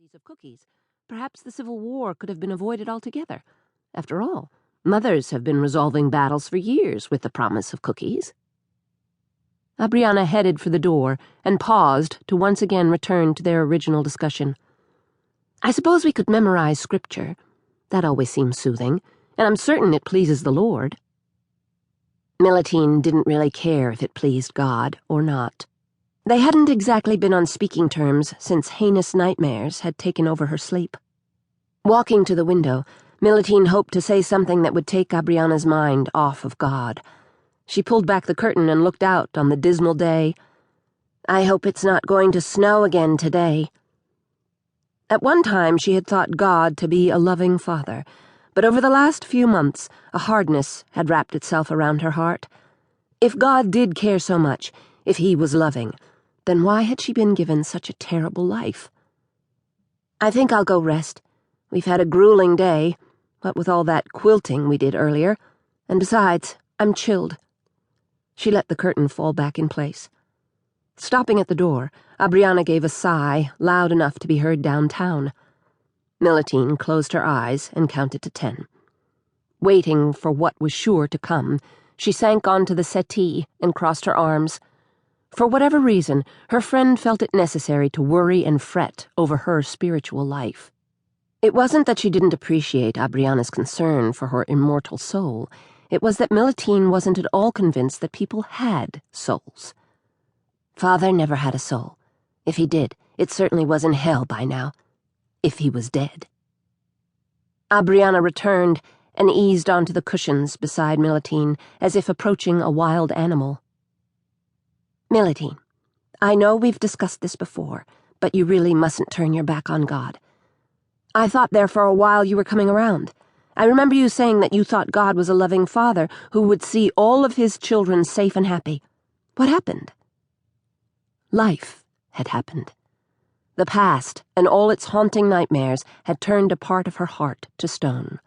quantities of cookies, perhaps the Civil War could have been avoided altogether. After all, mothers have been resolving battles for years with the promise of cookies. Aubriana headed for the door and paused to once again return to their original discussion. I suppose we could memorize scripture. That always seems soothing, and I'm certain it pleases the Lord. Millatine didn't really care if it pleased God or not. They hadn't exactly been on speaking terms since heinous nightmares had taken over her sleep. Walking to the window, Millatine hoped to say something that would take Aubriana's mind off of God. She pulled back the curtain and looked out on the dismal day. I hope it's not going to snow again today. At one time she had thought God to be a loving father, but over the last few months a hardness had wrapped itself around her heart. If God did care so much, if he was loving, then why had she been given such a terrible life? I think I'll go rest. We've had a grueling day, what with all that quilting we did earlier, and besides, I'm chilled. She let the curtain fall back in place. Stopping at the door, Aubriana gave a sigh loud enough to be heard downtown. Millatine closed her eyes and counted to 10. Waiting for what was sure to come, she sank onto the settee and crossed her arms. For whatever reason, her friend felt it necessary to worry and fret over her spiritual life. It wasn't that she didn't appreciate Aubriana's concern for her immortal soul. It was that Millatine wasn't at all convinced that people had souls. Father never had a soul. If he did, it certainly was in hell by now. If he was dead. Aubriana returned and eased onto the cushions beside Millatine, as if approaching a wild animal. Millatine, I know we've discussed this before, but you really mustn't turn your back on God. I thought there for a while you were coming around. I remember you saying that you thought God was a loving father who would see all of his children safe and happy. What happened? Life had happened. The past and all its haunting nightmares had turned a part of her heart to stone.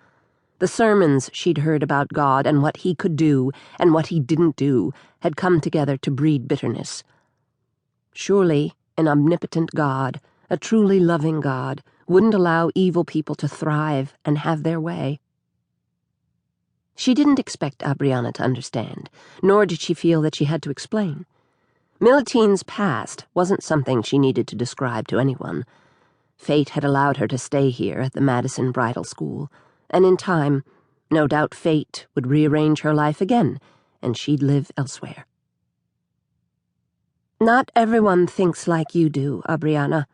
The sermons she'd heard about God and what he could do and what he didn't do had come together to breed bitterness. Surely an omnipotent God, a truly loving God, wouldn't allow evil people to thrive and have their way. She didn't expect Aubriana to understand, nor did she feel that she had to explain. Millatine's past wasn't something she needed to describe to anyone. Fate had allowed her to stay here at the Madison Bridal School, and in time, no doubt fate would rearrange her life again, and she'd live elsewhere. Not everyone thinks like you do, Aubriana.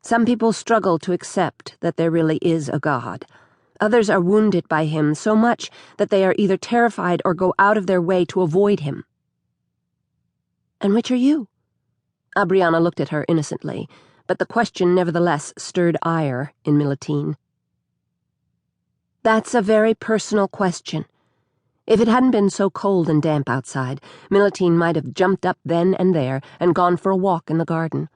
Some people struggle to accept that there really is a God. Others are wounded by him so much that they are either terrified or go out of their way to avoid him. And which are you? Aubriana looked at her innocently, but the question nevertheless stirred ire in Millatine. That's a very personal question. If it hadn't been so cold and damp outside, Millatine might have jumped up then and there and gone for a walk in the garden.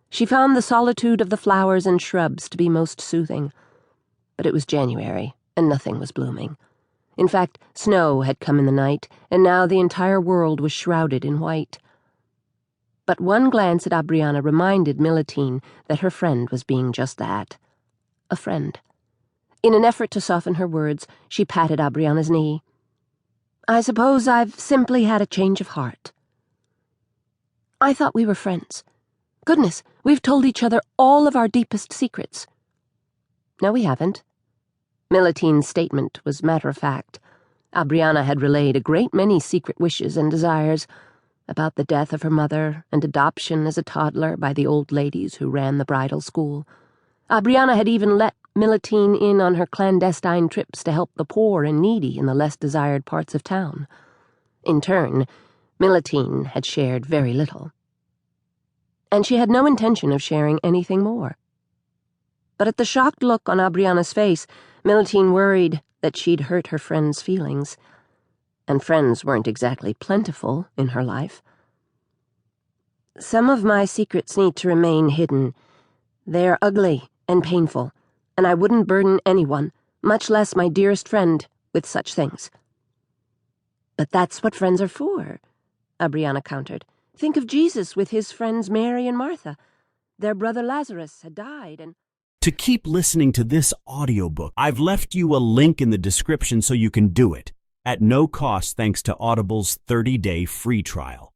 She found the solitude of the flowers and shrubs to be most soothing. But it was January, and nothing was blooming. In fact, snow had come in the night, and now the entire world was shrouded in white. But one glance at Aubriana reminded Millatine that her friend was being just that, a friend. In an effort to soften her words, she patted Aubriana's knee. I suppose I've simply had a change of heart. I thought we were friends. Goodness, we've told each other all of our deepest secrets. No, we haven't. Millatine's statement was matter-of-fact. Aubriana had relayed a great many secret wishes and desires about the death of her mother and adoption as a toddler by the old ladies who ran the bridal school. Aubriana had even let Millatine in on her clandestine trips to help the poor and needy in the less desired parts of town. In turn, Millatine had shared very little. And she had no intention of sharing anything more. But at the shocked look on Aubriana's face, Millatine worried that she'd hurt her friend's feelings. And friends weren't exactly plentiful in her life. Some of my secrets need to remain hidden. They are ugly and painful, and I wouldn't burden anyone, much less my dearest friend, with such things. But that's what friends are for, Aubriana countered. Think of Jesus with his friends Mary and Martha. Their brother Lazarus had died, and to keep listening to this audiobook. I've left you a link in the description so you can do it, at no cost thanks to Audible's 30-day free trial.